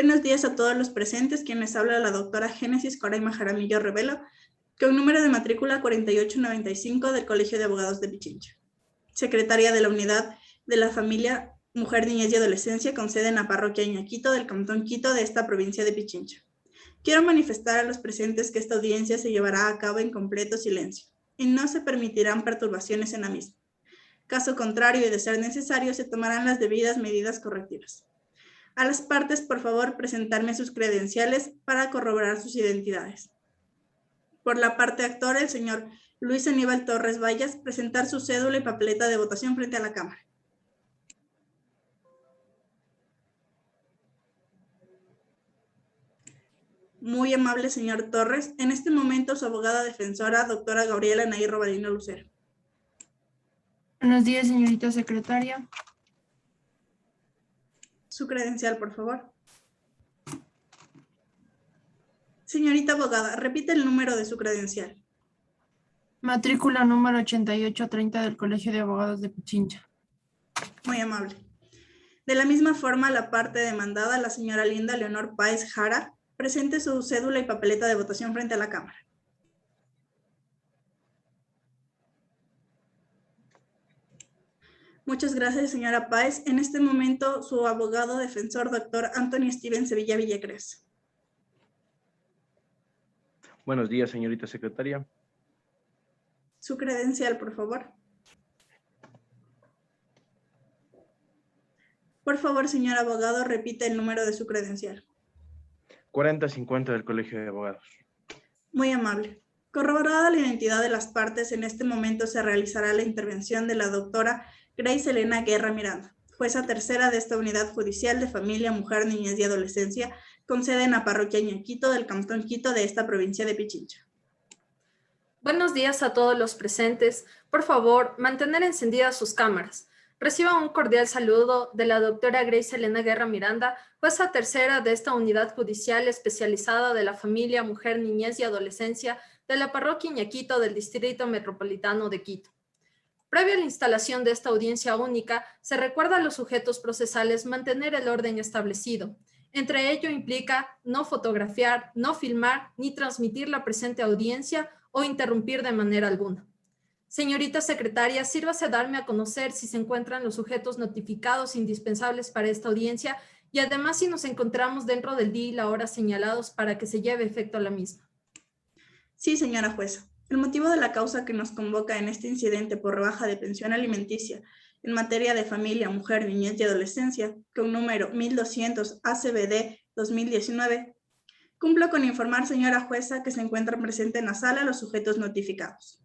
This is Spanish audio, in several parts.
Buenos días a todos los presentes, quienes habla la doctora Génesis Coraima Jaramillo Revelo, con número de matrícula 4895 del Colegio de Abogados de Pichincha. Secretaria de la Unidad de la Familia, Mujer, Niñez y Adolescencia, con sede en la parroquia Iñaquito del Cantón Quito de esta provincia de Pichincha. Quiero manifestar a los presentes que esta audiencia se llevará a cabo en completo silencio y no se permitirán perturbaciones en la misma. Caso contrario y de ser necesario, se tomarán las debidas medidas correctivas. A las partes, por favor, presentarme sus credenciales para corroborar sus identidades. Por la parte actora, el señor Luis Aníbal Torres Vallas, presentar su cédula y papeleta de votación frente a la Cámara. Muy amable señor Torres. En este momento, su abogada defensora, doctora Gabriela Nair Robalino Lucero. Buenos días, señorita secretaria. Su credencial, por favor. Señorita abogada, repite el número de su credencial. Matrícula número 8830 del Colegio de Abogados de Pichincha. Muy amable. De la misma forma, la parte demandada, la señora Linda Leonor Páez Jara, presente su cédula y papeleta de votación frente a la Cámara. Muchas gracias, señora Páez. En este momento, su abogado defensor, doctor Anthony Steven Sevilla Villacres. Buenos días, señorita secretaria. Su credencial, por favor. Por favor, señor abogado, repite el número de su credencial. 4050 del Colegio de Abogados. Muy amable. Corroborada la identidad de las partes, en este momento se realizará la intervención de la doctora Grace Elena Guerra Miranda, jueza tercera de esta Unidad Judicial de Familia, Mujer, Niñez y Adolescencia, con sede en la parroquia Iñaquito del Cantón Quito de esta provincia de Pichincha. Buenos días a todos los presentes. Por favor, mantener encendidas sus cámaras. Reciban un cordial saludo de la doctora Grace Elena Guerra Miranda, jueza tercera de esta Unidad Judicial Especializada de la Familia, Mujer, Niñez y Adolescencia de la parroquia Iñaquito del Distrito Metropolitano de Quito. Previo a la instalación de esta audiencia única, se recuerda a los sujetos procesales mantener el orden establecido. Entre ello implica no fotografiar, no filmar, ni transmitir la presente audiencia o interrumpir de manera alguna. Señorita secretaria, sírvase a darme a conocer si se encuentran los sujetos notificados indispensables para esta audiencia y además si nos encontramos dentro del día y la hora señalados para que se lleve efecto a la misma. Sí, señora jueza. El motivo de la causa que nos convoca en este incidente por rebaja de pensión alimenticia en materia de familia, mujer, niñez y adolescencia, con número 1200 ACBD 2019, cumplo con informar, señora jueza, que se encuentran presentes en la sala los sujetos notificados.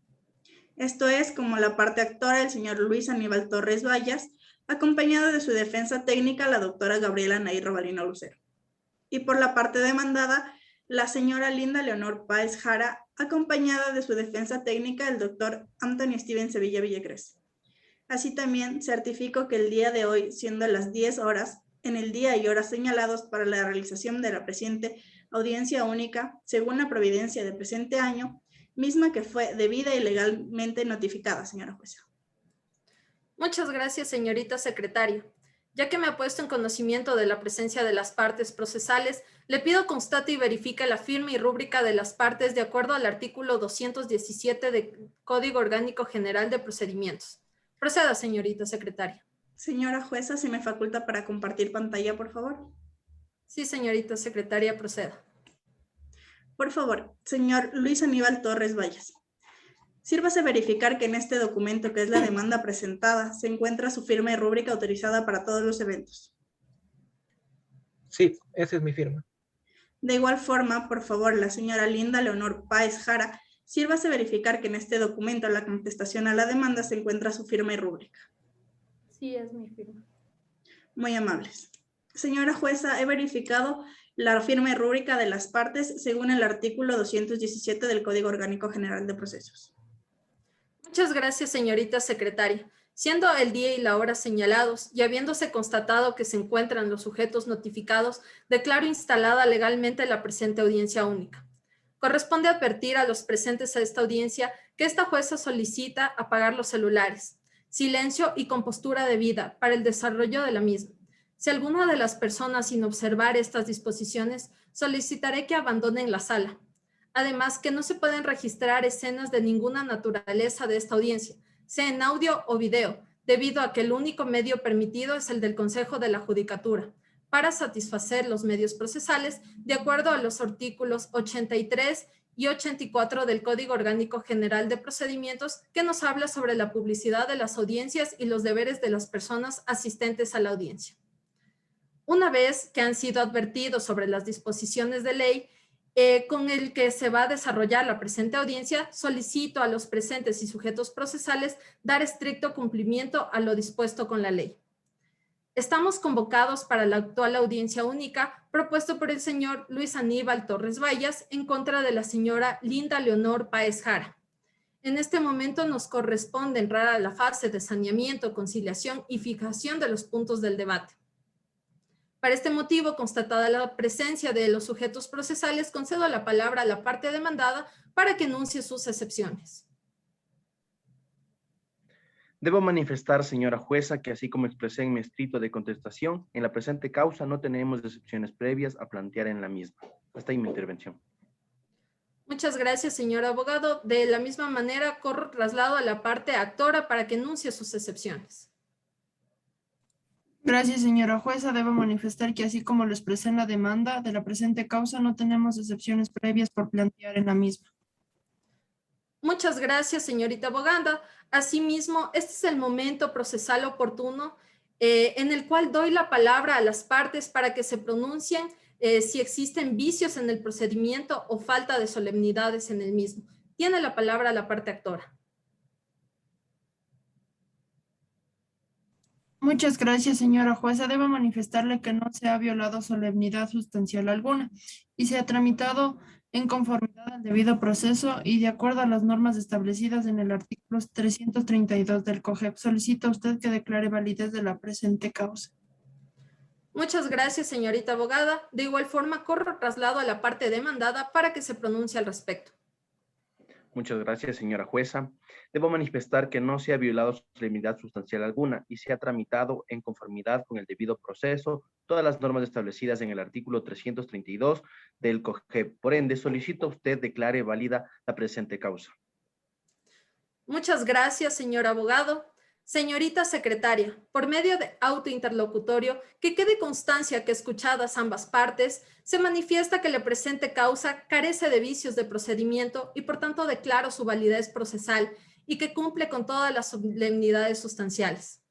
Esto es, como la parte actora, el señor Luis Aníbal Torres Vallas, acompañado de su defensa técnica, la doctora Gabriela Nair Robalino Lucero. Y por la parte demandada, la señora Linda Leonor Páez Jara, acompañada de su defensa técnica, el doctor Anthony Steven Sevilla Villacres. Así también certifico que el día de hoy, siendo las 10 horas, en el día y horas señalados para la realización de la presente audiencia única, según la providencia del presente año, misma que fue debida y legalmente notificada, señora jueza. Muchas gracias, señorita secretaria. Ya que me ha puesto en conocimiento de la presencia de las partes procesales, le pido constate y verifique la firma y rúbrica de las partes de acuerdo al artículo 217 del Código Orgánico General de Procedimientos. Proceda, señorita secretaria. Señora jueza, ¿se me faculta para compartir pantalla, por favor? Sí, señorita secretaria, proceda. Por favor, señor Luis Aníbal Torres Vallas. Sírvase verificar que en este documento, que es la demanda presentada, se encuentra su firma y rúbrica autorizada para todos los eventos. Sí, esa es mi firma. De igual forma, por favor, la señora Linda Leonor Páez Jara, sírvase verificar que en este documento, la contestación a la demanda, se encuentra su firma y rúbrica. Sí, es mi firma. Muy amables. Señora jueza, he verificado la firma y rúbrica de las partes según el artículo 217 del Código Orgánico General de Procesos. Muchas gracias, señorita secretaria. Siendo el día y la hora señalados y habiéndose constatado que se encuentran los sujetos notificados, declaro instalada legalmente la presente audiencia única. Corresponde advertir a los presentes a esta audiencia que esta jueza solicita apagar los celulares, silencio y compostura debida para el desarrollo de la misma. Si alguna de las personas sin observar estas disposiciones, solicitaré que abandonen la sala. Además, que no se pueden registrar escenas de ninguna naturaleza de esta audiencia, sea en audio o video, debido a que el único medio permitido es el del Consejo de la Judicatura, para satisfacer los medios procesales de acuerdo a los artículos 83 y 84 del Código Orgánico General de Procedimientos, que nos habla sobre la publicidad de las audiencias y los deberes de las personas asistentes a la audiencia. Una vez que han sido advertidos sobre las disposiciones de ley con el que se va a desarrollar la presente audiencia, solicito a los presentes y sujetos procesales dar estricto cumplimiento a lo dispuesto con la ley. Estamos convocados para la actual audiencia única propuesto por el señor Luis Aníbal Torres Vallas en contra de la señora Linda Leonor Páez Jara. En este momento nos corresponde entrar a la fase de saneamiento, conciliación y fijación de los puntos del debate. Para este motivo, constatada la presencia de los sujetos procesales, concedo la palabra a la parte demandada para que enuncie sus excepciones. Debo manifestar, señora jueza, que así como expresé en mi escrito de contestación, en la presente causa no tenemos excepciones previas a plantear en la misma. Hasta ahí mi intervención. Muchas gracias, señor abogado. De la misma manera, corro traslado a la parte actora para que enuncie sus excepciones. Gracias, señora jueza. Debo manifestar que así como lo expresé en la demanda de la presente causa, no tenemos excepciones previas por plantear en la misma. Muchas gracias, señorita abogada. Asimismo, este es el momento procesal oportuno en el cual doy la palabra a las partes para que se pronuncien si existen vicios en el procedimiento o falta de solemnidades en el mismo. Tiene la palabra la parte actora. Muchas gracias, señora jueza. Debo manifestarle que no se ha violado solemnidad sustancial alguna y se ha tramitado en conformidad al debido proceso y de acuerdo a las normas establecidas en el artículo 332 del COGEP. Solicito a usted que declare validez de la presente causa. Muchas gracias, señorita abogada. De igual forma, corro traslado a la parte demandada para que se pronuncie al respecto. Muchas gracias, señora jueza. Debo manifestar que no se ha violado solemnidad sustancial alguna y se ha tramitado en conformidad con el debido proceso todas las normas establecidas en el artículo 332 del COGEP. Por ende, solicito a usted declare válida la presente causa. Muchas gracias, señor abogado. Señorita secretaria, por medio de auto interlocutorio, que quede constancia que escuchadas ambas partes, se manifiesta que la presente causa carece de vicios de procedimiento y por tanto declaro su validez procesal y que cumple con todas las solemnidades sustanciales.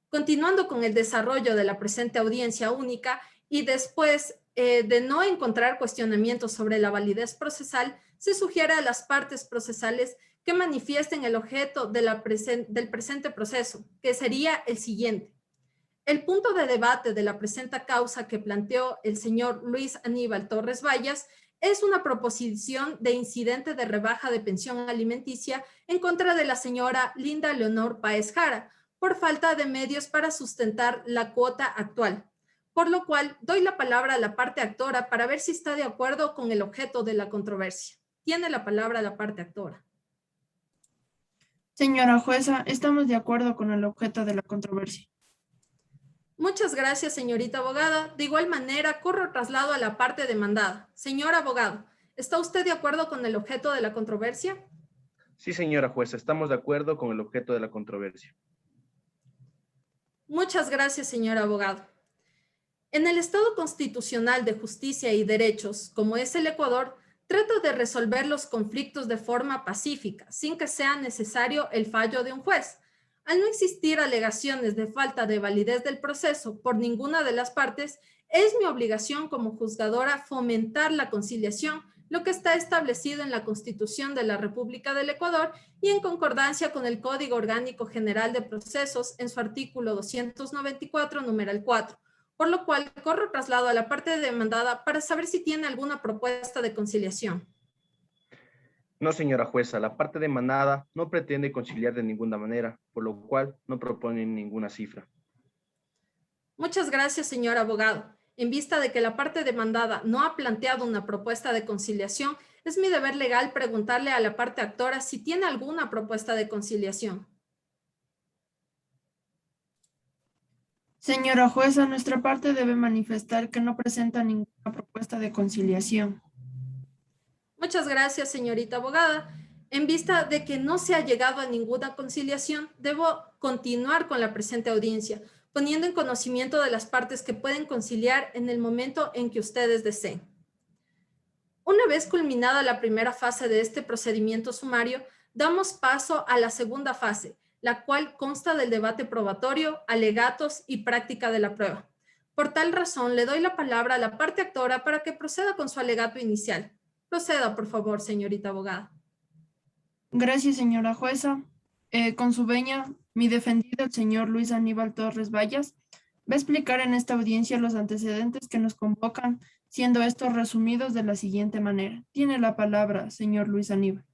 Continuando con el desarrollo de la presente audiencia única y después de no encontrar cuestionamientos sobre la validez procesal, se sugiere a las partes procesales que manifiesten el objeto de del presente proceso, que sería el siguiente. El punto de debate de la presente causa que planteó el señor Luis Aníbal Torres Vallas es una proposición de incidente de rebaja de pensión alimenticia en contra de la señora Linda Leonor Páez Jara, por falta de medios para sustentar la cuota actual. Por lo cual, doy la palabra a la parte actora para ver si está de acuerdo con el objeto de la controversia. Tiene la palabra la parte actora. Señora jueza, estamos de acuerdo con el objeto de la controversia. Muchas gracias, señorita abogada. De igual manera, corro traslado a la parte demandada. Señor abogado, ¿está usted de acuerdo con el objeto de la controversia? Sí, señora jueza, estamos de acuerdo con el objeto de la controversia. Muchas gracias, señor abogado. En el Estado constitucional de justicia y derechos, como es el Ecuador, trata de resolver los conflictos de forma pacífica, sin que sea necesario el fallo de un juez. Al no existir alegaciones de falta de validez del proceso por ninguna de las partes, es mi obligación como juzgadora fomentar la conciliación, lo que está establecido en la Constitución de la República del Ecuador y en concordancia con el Código Orgánico General de Procesos en su artículo 294, numeral 4. Por lo cual, corro traslado a la parte demandada para saber si tiene alguna propuesta de conciliación. No, señora jueza, la parte demandada no pretende conciliar de ninguna manera, por lo cual no propone ninguna cifra. Muchas gracias, señor abogado. En vista de que la parte demandada no ha planteado una propuesta de conciliación, es mi deber legal preguntarle a la parte actora si tiene alguna propuesta de conciliación. Señora jueza, nuestra parte debe manifestar que no presenta ninguna propuesta de conciliación. Muchas gracias, señorita abogada. En vista de que no se ha llegado a ninguna conciliación, debo continuar con la presente audiencia, poniendo en conocimiento de las partes que pueden conciliar en el momento en que ustedes deseen. Una vez culminada la primera fase de este procedimiento sumario, damos paso a la segunda fase, la cual consta del debate probatorio, alegatos y práctica de la prueba. Por tal razón, le doy la palabra a la parte actora para que proceda con su alegato inicial. Proceda, por favor, señorita abogada. Gracias, señora jueza. Con su venia, mi defendido, el señor Luis Aníbal Torres Vallas, va a explicar en esta audiencia los antecedentes que nos convocan, siendo estos resumidos de la siguiente manera. Tiene la palabra, señor Luis Aníbal.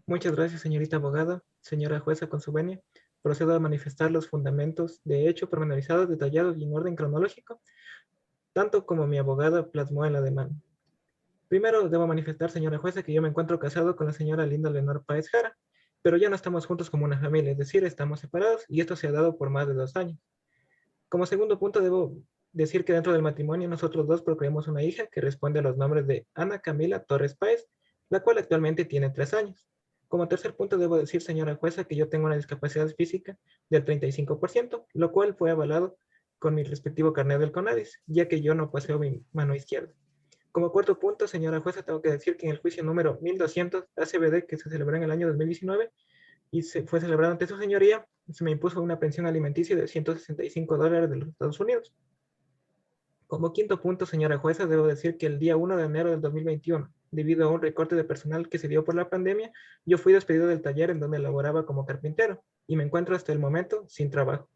Muchas gracias, señorita abogada. Señora jueza, con su venia, procedo a manifestar los fundamentos de hecho pormenorizados, detallados y en orden cronológico, tanto como mi abogada plasmó en la demanda. Primero, debo manifestar, señora jueza, que yo me encuentro casado con la señora Linda Leonor Páez Jara, pero ya no estamos juntos como una familia, es decir, estamos separados y esto se ha dado por más de 2 años. Como segundo punto, debo decir que dentro del matrimonio nosotros dos procreamos una hija que responde a los nombres de Ana Camila Torres Páez, la cual actualmente tiene 3 años. Como tercer punto, debo decir, señora jueza, que yo tengo una discapacidad física del 35%, lo cual fue avalado con mi respectivo carnet del CONADIS, ya que yo no poseo mi mano izquierda. Como cuarto punto, señora jueza, tengo que decir que en el juicio número 1200 ACBD que se celebró en el año 2019 y se fue celebrado ante su señoría, se me impuso una pensión alimenticia de $165 de los Estados Unidos. Como quinto punto, señora jueza, debo decir que el día 1 de enero del 2021, debido a un recorte de personal que se dio por la pandemia, yo fui despedido del taller en donde laboraba como carpintero y me encuentro hasta el momento sin trabajo.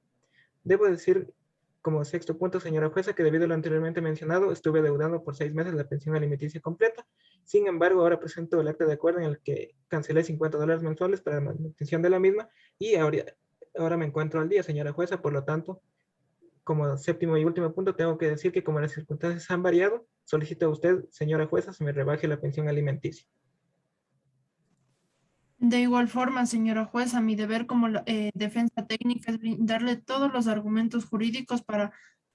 Debo decir, como sexto punto, señora jueza, que debido a lo anteriormente mencionado, estuve deudando por 6 meses la pensión alimenticia completa. Sin embargo, ahora presento el acta de acuerdo en el que cancelé $50 mensuales para la manutención de la misma y ahora me encuentro al día, señora jueza. Por lo tanto, como séptimo y último punto, tengo que decir que como las circunstancias han variado, solicito a usted, señora jueza, se me rebaje la pensión alimenticia. De igual forma, señora jueza, mi deber como defensa técnica es brindarle todos los argumentos jurídicos para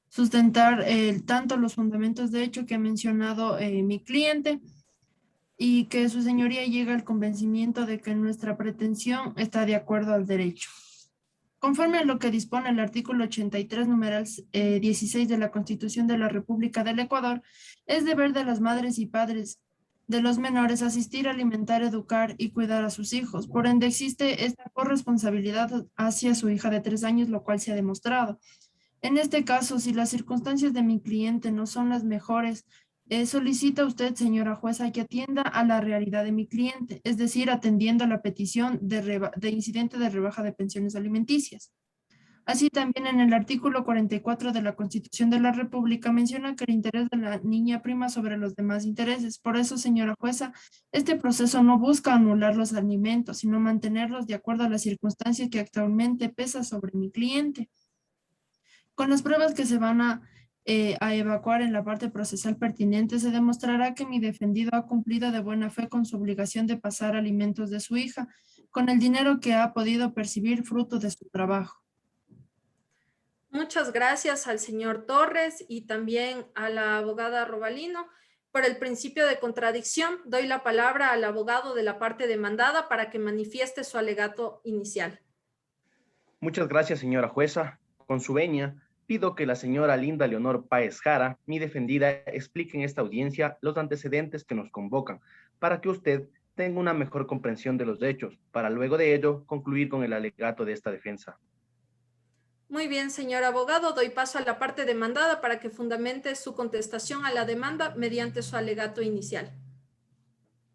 sustentar tanto los fundamentos de hecho que ha mencionado mi cliente y que su señoría llegue al convencimiento de que nuestra pretensión está de acuerdo al derecho. Conforme a lo que dispone el artículo 83, numeral 16 de la Constitución de la República del Ecuador, es deber de las madres y padres de los menores asistir, alimentar, educar y cuidar a sus hijos. Por ende, existe esta corresponsabilidad hacia su hija de 3 años, lo cual se ha demostrado. En este caso, si las circunstancias de mi cliente no son las mejores, solicita usted, señora jueza, que atienda a la realidad de mi cliente, es decir, atendiendo a la petición de incidente de rebaja de pensiones alimenticias. Así también en el artículo 44 de la Constitución de la República menciona que el interés de la niña prima sobre los demás intereses. Por eso, señora jueza, este proceso no busca anular los alimentos, sino mantenerlos de acuerdo a las circunstancias que actualmente pesa sobre mi cliente. Con las pruebas que se van a evacuar en la parte procesal pertinente, se demostrará que mi defendido ha cumplido de buena fe con su obligación de pasar alimentos de su hija, con el dinero que ha podido percibir fruto de su trabajo. Muchas gracias al señor Torres y también a la abogada Robalino. Por el principio de contradicción, doy la palabra al abogado de la parte demandada para que manifieste su alegato inicial. Muchas gracias, señora jueza. Con su venia, pido que la señora Linda Leonor Páez Jara, mi defendida, explique en esta audiencia los antecedentes que nos convocan, para que usted tenga una mejor comprensión de los hechos, para luego de ello concluir con el alegato de esta defensa. Muy bien, señor abogado, doy paso a la parte demandada para que fundamente su contestación a la demanda mediante su alegato inicial.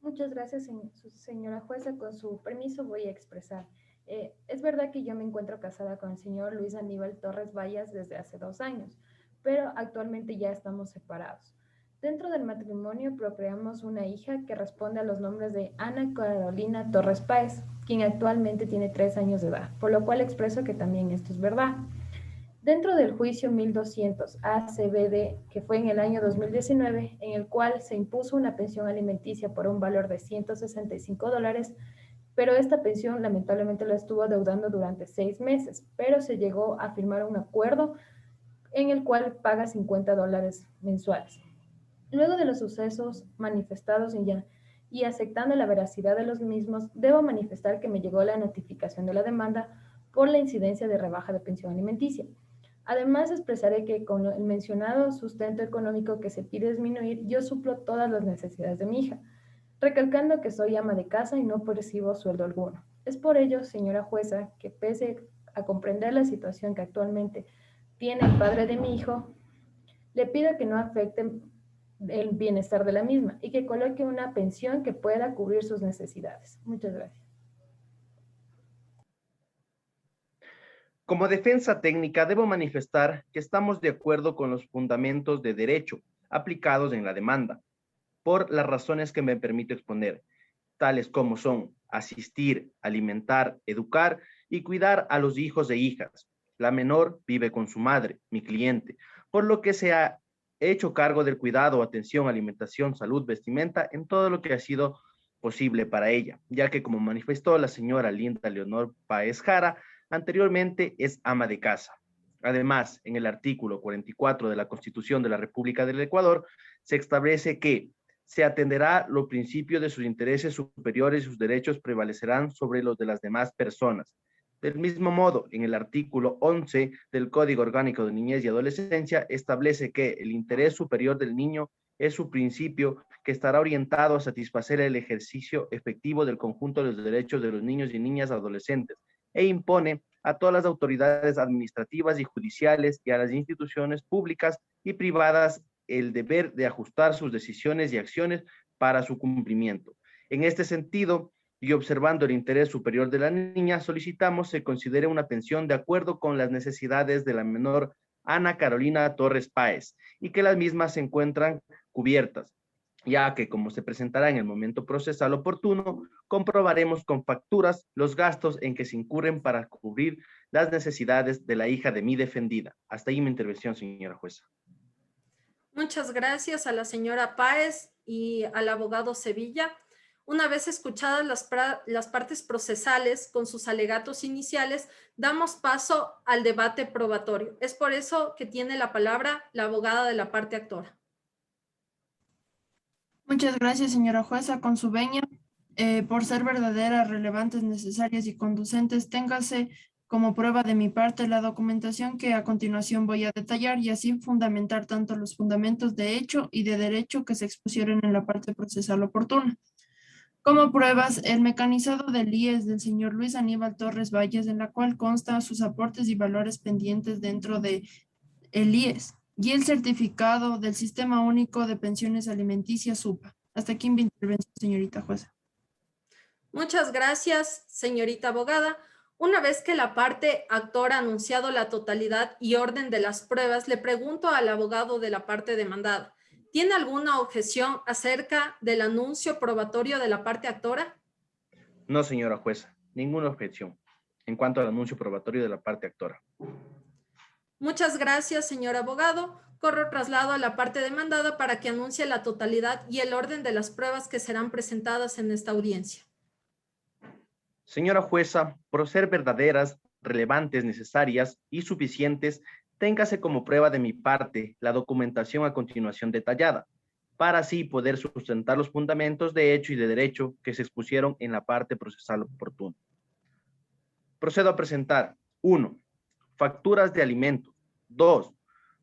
Muchas gracias, señora jueza. Con su permiso voy a expresar. Es verdad que yo me encuentro casada con el señor Luis Aníbal Torres Vallas desde hace 2 años, pero actualmente ya estamos separados. Dentro del matrimonio procreamos una hija que responde a los nombres de Ana Carolina Torres Páez, quien actualmente tiene 3 años de edad, por lo cual expreso que también esto es verdad. Dentro del juicio 1200 ACBD, que fue en el año 2019, en el cual se impuso una pensión alimenticia por un valor de $165, pero esta pensión lamentablemente la estuvo adeudando durante 6 meses, pero se llegó a firmar un acuerdo en el cual paga $50 mensuales. Luego de los sucesos manifestados y aceptando la veracidad de los mismos, debo manifestar que me llegó la notificación de la demanda por la incidencia de rebaja de pensión alimenticia. Además, expresaré que con el mencionado sustento económico que se pide disminuir, yo suplo todas las necesidades de mi hija, recalcando que soy ama de casa y no percibo sueldo alguno. Es por ello, señora jueza, que pese a comprender la situación que actualmente tiene el padre de mi hijo, le pido que no afecte el bienestar de la misma y que coloque una pensión que pueda cubrir sus necesidades. Muchas gracias. Como defensa técnica, debo manifestar que estamos de acuerdo con los fundamentos de derecho aplicados en la demanda, por las razones que me permito exponer, tales como son asistir, alimentar, educar y cuidar a los hijos e hijas. La menor vive con su madre, mi cliente, por lo que se ha hecho cargo del cuidado, atención, alimentación, salud, vestimenta, en todo lo que ha sido posible para ella, ya que como manifestó la señora Linda Leonor Páez Jara, anteriormente es ama de casa. Además, en el artículo 44 de la Constitución de la República del Ecuador, se establece que se atenderá los principios de sus intereses superiores y sus derechos prevalecerán sobre los de las demás personas. Del mismo modo, en el artículo 11 del Código Orgánico de Niñez y Adolescencia establece que el interés superior del niño es su principio que estará orientado a satisfacer el ejercicio efectivo del conjunto de los derechos de los niños y niñas adolescentes e impone a todas las autoridades administrativas y judiciales y a las instituciones públicas y privadas el deber de ajustar sus decisiones y acciones para su cumplimiento. En este sentido, y observando el interés superior de la niña, solicitamos se considere una pensión de acuerdo con las necesidades de la menor Ana Carolina Torres Páez y que las mismas se encuentran cubiertas, ya que como se presentará en el momento procesal oportuno, comprobaremos con facturas los gastos en que se incurren para cubrir las necesidades de la hija de mi defendida. Hasta ahí mi intervención, señora jueza. Muchas gracias a la señora Páez y al abogado Sevilla. Una vez escuchadas las partes procesales con sus alegatos iniciales, damos paso al debate probatorio. Es por eso que tiene la palabra la abogada de la parte actora. Muchas gracias, señora jueza. Con su venia, por ser verdaderas, relevantes, necesarias y conducentes, téngase como prueba de mi parte la documentación que a continuación voy a detallar y así fundamentar tanto los fundamentos de hecho y de derecho que se expusieron en la parte procesal oportuna. Como pruebas, el mecanizado del IES del señor Luis Aníbal Torres Valles, en la cual constan sus aportes y valores pendientes dentro de el IES, y el certificado del Sistema Único de Pensiones Alimenticias, SUPA. Hasta aquí mi intervención, señorita jueza. Muchas gracias, señorita abogada. Una vez que la parte actora ha anunciado la totalidad y orden de las pruebas, le pregunto al abogado de la parte demandada, ¿tiene alguna objeción acerca del anuncio probatorio de la parte actora? No, señora jueza, ninguna objeción en cuanto al anuncio probatorio de la parte actora. Muchas gracias, señor abogado. Corro traslado a la parte demandada para que anuncie la totalidad y el orden de las pruebas que serán presentadas en esta audiencia. Señora jueza, por ser verdaderas, relevantes, necesarias y suficientes, téngase como prueba de mi parte la documentación a continuación detallada, para así poder sustentar los fundamentos de hecho y de derecho que se expusieron en la parte procesal oportuna. Procedo a presentar 1. Facturas de alimentos. 2.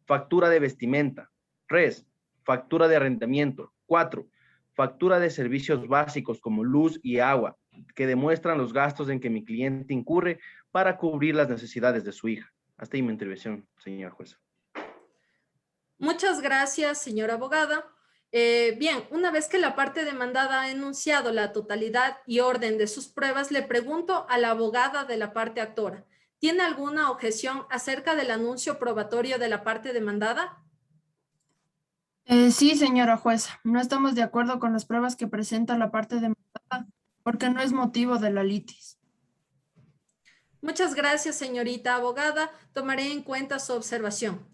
Factura de vestimenta. 3. Factura de arrendamiento. 4. Factura de servicios básicos como luz y agua, que demuestran los gastos en que mi cliente incurre para cubrir las necesidades de su hija. Hasta ahí mi intervención, señora jueza. Muchas gracias, señora abogada. Bien, una vez que la parte demandada ha enunciado la totalidad y orden de sus pruebas, le pregunto a la abogada de la parte actora, ¿tiene alguna objeción acerca del anuncio probatorio de la parte demandada? Sí, señora jueza, no estamos de acuerdo con las pruebas que presenta la parte demandada porque no es motivo de la litis. Muchas gracias, señorita abogada. Tomaré en cuenta su observación.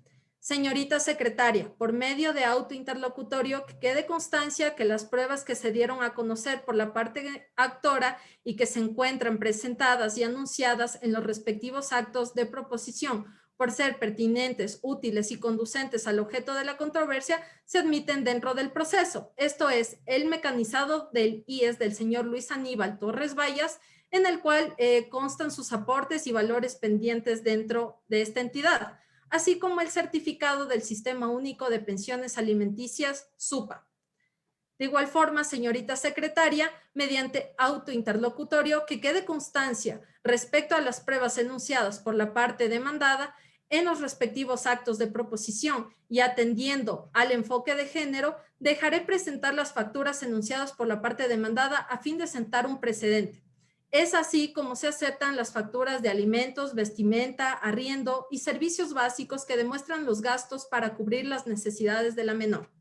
Señorita secretaria, por medio de auto interlocutorio, que quede constancia que las pruebas que se dieron a conocer por la parte actora y que se encuentran presentadas y anunciadas en los respectivos actos de proposición, por ser pertinentes, útiles y conducentes al objeto de la controversia, se admiten dentro del proceso. Esto es, el mecanizado del IES del señor Luis Aníbal Torres Vallas, en el cual constan sus aportes y valores pendientes dentro de esta entidad, así como el certificado del Sistema Único de Pensiones Alimenticias, SUPA. De igual forma, señorita secretaria, mediante auto interlocutorio, que quede constancia respecto a las pruebas enunciadas por la parte demandada en los respectivos actos de proposición y atendiendo al enfoque de género, dejaré presentar las facturas enunciadas por la parte demandada a fin de sentar un precedente. Es así como se aceptan las facturas de alimentos, vestimenta, arriendo y servicios básicos que demuestran los gastos para cubrir las necesidades de la menor.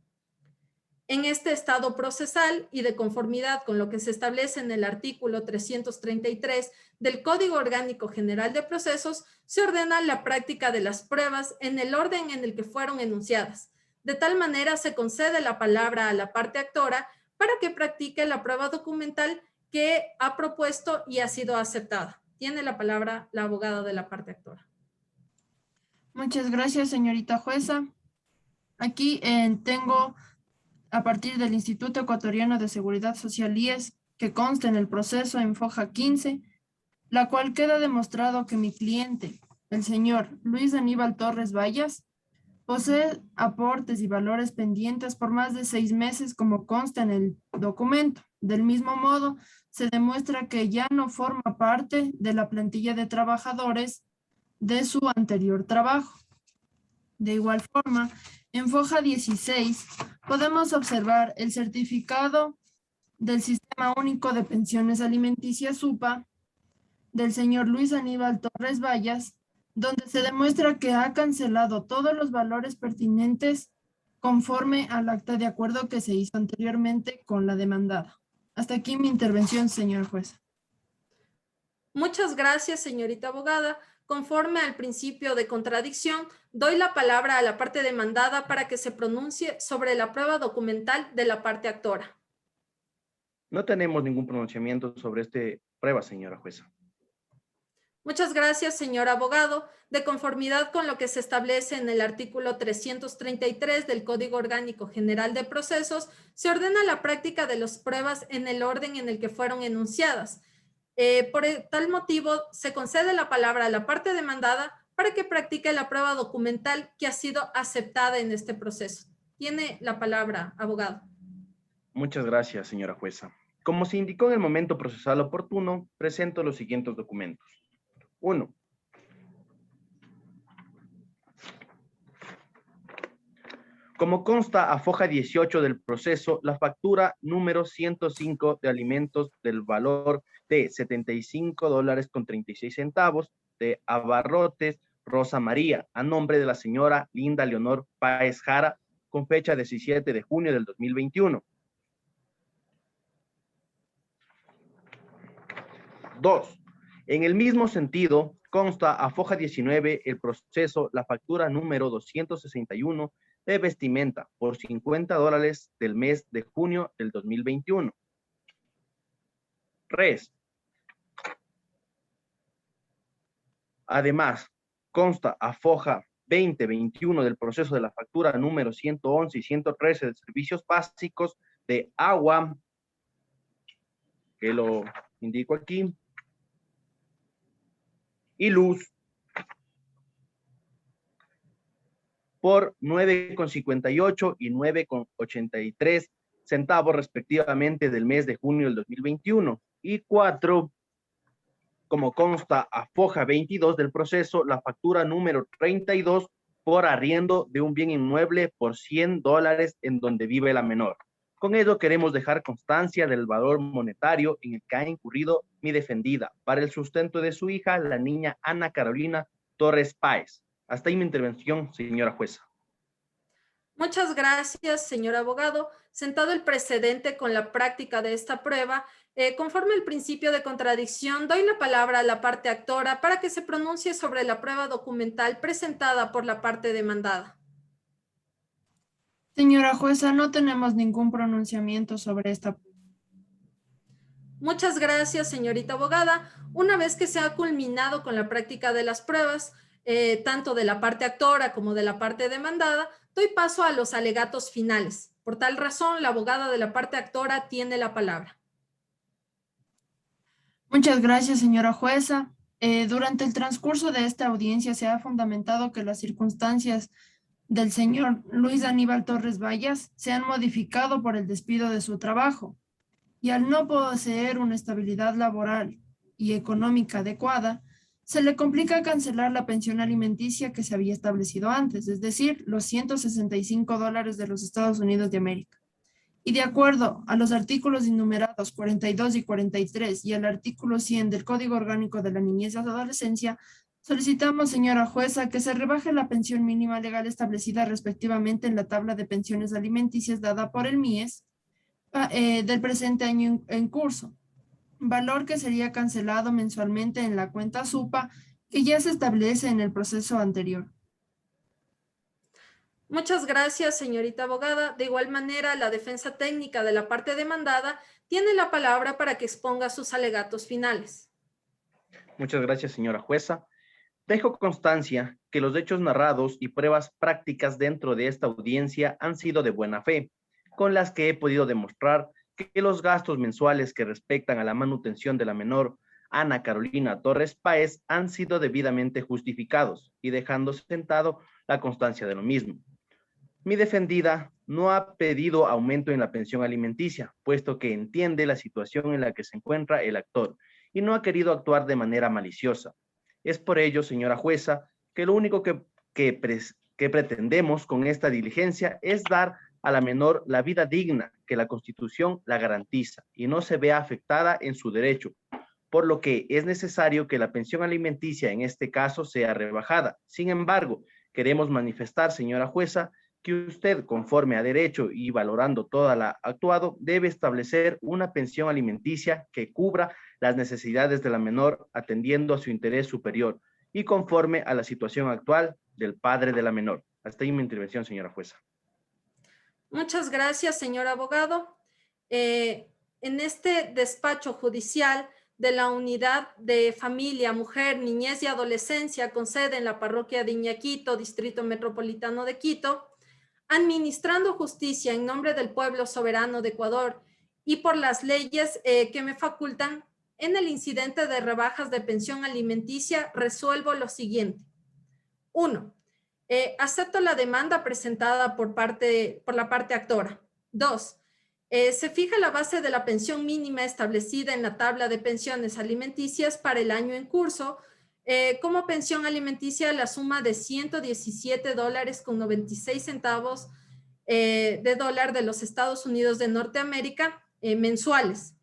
En este estado procesal y de conformidad con lo que se establece en el artículo 333 del Código Orgánico General de Procesos, se ordena la práctica de las pruebas en el orden en el que fueron enunciadas. De tal manera, se concede la palabra a la parte actora para que practique la prueba documental que ha propuesto y ha sido aceptada. Tiene la palabra la abogada de la parte actora. Muchas gracias, señorita jueza. Aquí tengo, a partir del Instituto Ecuatoriano de Seguridad Social IES, que consta en el proceso en foja 15, la cual queda demostrado que mi cliente, el señor Luis Aníbal Torres Vallas, posee aportes y valores pendientes por más de 6 meses, como consta en el documento. Del mismo modo, se demuestra que ya no forma parte de la plantilla de trabajadores de su anterior trabajo. De igual forma, en foja 16 podemos observar el certificado del Sistema Único de Pensiones Alimenticias SUPA del señor Luis Aníbal Torres Vallas, donde se demuestra que ha cancelado todos los valores pertinentes conforme al acta de acuerdo que se hizo anteriormente con la demandada. Hasta aquí mi intervención, señor juez. Muchas gracias, señorita abogada. Conforme al principio de contradicción, doy la palabra a la parte demandada para que se pronuncie sobre la prueba documental de la parte actora. No tenemos ningún pronunciamiento sobre esta prueba, señora jueza. Muchas gracias, señor abogado. De conformidad con lo que se establece en el artículo 333 del Código Orgánico General de Procesos, se ordena la práctica de las pruebas en el orden en el que fueron enunciadas. Por tal motivo, se concede la palabra a la parte demandada para que practique la prueba documental que ha sido aceptada en este proceso. Tiene la palabra, abogado. Muchas gracias, señora jueza. Como se indicó en el momento procesal oportuno, presento los siguientes documentos. 1. Como consta a foja 18 del proceso, la factura número 105 de alimentos del valor de $75.36 de Abarrotes Rosa María, a nombre de la señora Linda Leonor Páez Jara, con fecha 17 de junio del 2021. 2. En el mismo sentido, consta a foja 19 el proceso, la factura número 261 de vestimenta por $50 del mes de junio del 2021. 3. Además, consta a foja 20-21 del proceso de la factura número 111 y 113 de servicios básicos de agua, que lo indico aquí, y luz, por 9,58 y 9,83 centavos respectivamente del mes de junio del 2021. Y 4, como consta a foja 22 del proceso, la factura número 32 por arriendo de un bien inmueble por $100 en donde vive la menor. Con ello queremos dejar constancia del valor monetario en el que ha incurrido mi defendida para el sustento de su hija, la niña Ana Carolina Torres Páez. Hasta ahí mi intervención, señora jueza. Muchas gracias, señor abogado. Sentado el precedente con la práctica de esta prueba, conforme al principio de contradicción, doy la palabra a la parte actora para que se pronuncie sobre la prueba documental presentada por la parte demandada. Señora jueza, no tenemos ningún pronunciamiento sobre esta. Muchas gracias, señorita abogada. Una vez que se ha culminado con la práctica de las pruebas, tanto de la parte actora como de la parte demandada, doy paso a los alegatos finales. Por tal razón, la abogada de la parte actora tiene la palabra. Muchas gracias, señora jueza. Durante el transcurso de esta audiencia se ha fundamentado que las circunstancias del señor Luis Aníbal Torres Vallas se han modificado por el despido de su trabajo y al no poseer una estabilidad laboral y económica adecuada, se le complica cancelar la pensión alimenticia que se había establecido antes, es decir, los $165 de los Estados Unidos de América. Y de acuerdo a los artículos enumerados 42 y 43 y al artículo 100 del Código Orgánico de la Niñez y Adolescencia, solicitamos, señora jueza, que se rebaje la pensión mínima legal establecida respectivamente en la tabla de pensiones alimenticias dada por el MIES del presente año en curso, valor que sería cancelado mensualmente en la cuenta SUPA que ya se establece en el proceso anterior. Muchas gracias, señorita abogada. De igual manera, la defensa técnica de la parte demandada tiene la palabra para que exponga sus alegatos finales. Muchas gracias, señora jueza. Dejo constancia que los hechos narrados y pruebas prácticas dentro de esta audiencia han sido de buena fe, con las que he podido demostrar que los gastos mensuales que respectan a la manutención de la menor Ana Carolina Torres Páez han sido debidamente justificados y dejando sentado la constancia de lo mismo. Mi defendida no ha pedido aumento en la pensión alimenticia, puesto que entiende la situación en la que se encuentra el actor y no ha querido actuar de manera maliciosa. Es por ello, señora jueza, que lo único que pretendemos con esta diligencia es dar a la menor la vida digna que la Constitución la garantiza y no se vea afectada en su derecho, por lo que es necesario que la pensión alimenticia en este caso sea rebajada. Sin embargo, queremos manifestar, señora jueza, que usted, conforme a derecho y valorando todo lo actuado, debe establecer una pensión alimenticia que cubra las necesidades de la menor atendiendo a su interés superior y conforme a la situación actual del padre de la menor. Hasta ahí mi intervención, señora jueza. Muchas gracias, señor abogado. En este despacho judicial de la Unidad de Familia, Mujer, Niñez y Adolescencia con sede en la parroquia de Iñaquito, Distrito Metropolitano de Quito, administrando justicia en nombre del pueblo soberano de Ecuador y por las leyes que me facultan, en el incidente de rebajas de pensión alimenticia resuelvo lo siguiente. 1. Acepto la demanda presentada por la parte actora. 2. Se fija la base de la pensión mínima establecida en la tabla de pensiones alimenticias para el año en curso, como pensión alimenticia la suma de $117.96 de dólar de los Estados Unidos de Norteamérica mensuales.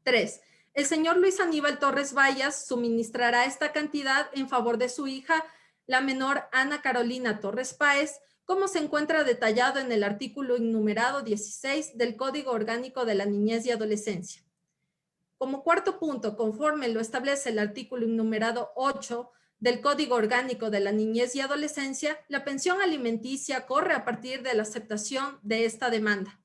3. El señor Luis Aníbal Torres Vallas suministrará esta cantidad en favor de su hija, la menor Ana Carolina Torres Páez, como se encuentra detallado en el artículo enumerado 16 del Código Orgánico de la Niñez y Adolescencia. Como cuarto punto, conforme lo establece el artículo enumerado 8 del Código Orgánico de la Niñez y Adolescencia, la pensión alimenticia corre a partir de la aceptación de esta demanda.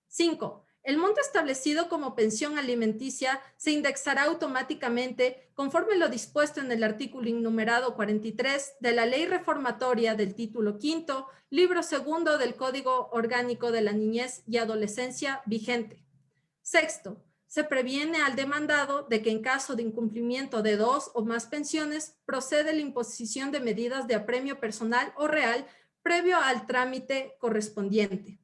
5. El monto establecido como pensión alimenticia se indexará automáticamente conforme lo dispuesto en el artículo enumerado 43 de la Ley Reformatoria del Título V, Libro II del Código Orgánico de la Niñez y Adolescencia vigente. 6. Se previene al demandado de que en caso de incumplimiento de 2 o más pensiones procede la imposición de medidas de apremio personal o real previo al trámite correspondiente.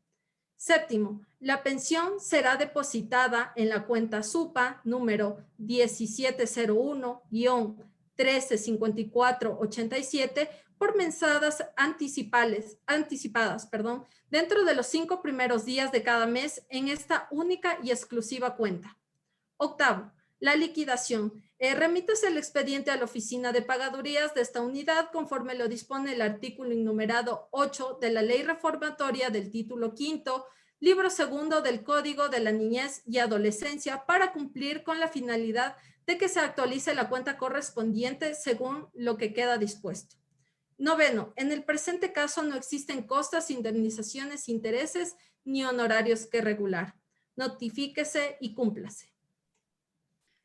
7. La pensión será depositada en la cuenta SUPA número 1701-135487 por mensadas anticipadas, dentro de los 5 primeros días de cada mes en esta única y exclusiva cuenta. 8. La liquidación. Remítase el expediente a la oficina de pagadurías de esta unidad conforme lo dispone el artículo enumerado 8 de la Ley Reformatoria del Título V, Libro II del Código de la Niñez y Adolescencia para cumplir con la finalidad de que se actualice la cuenta correspondiente según lo que queda dispuesto. Noveno, en el presente caso no existen costas, indemnizaciones, intereses ni honorarios que regular. Notifíquese y cúmplase.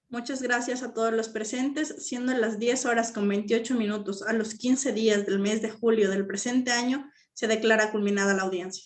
Muchas gracias a todos los presentes, siendo las 10:28 a los 15 días del mes de julio del presente año, se declara culminada la audiencia.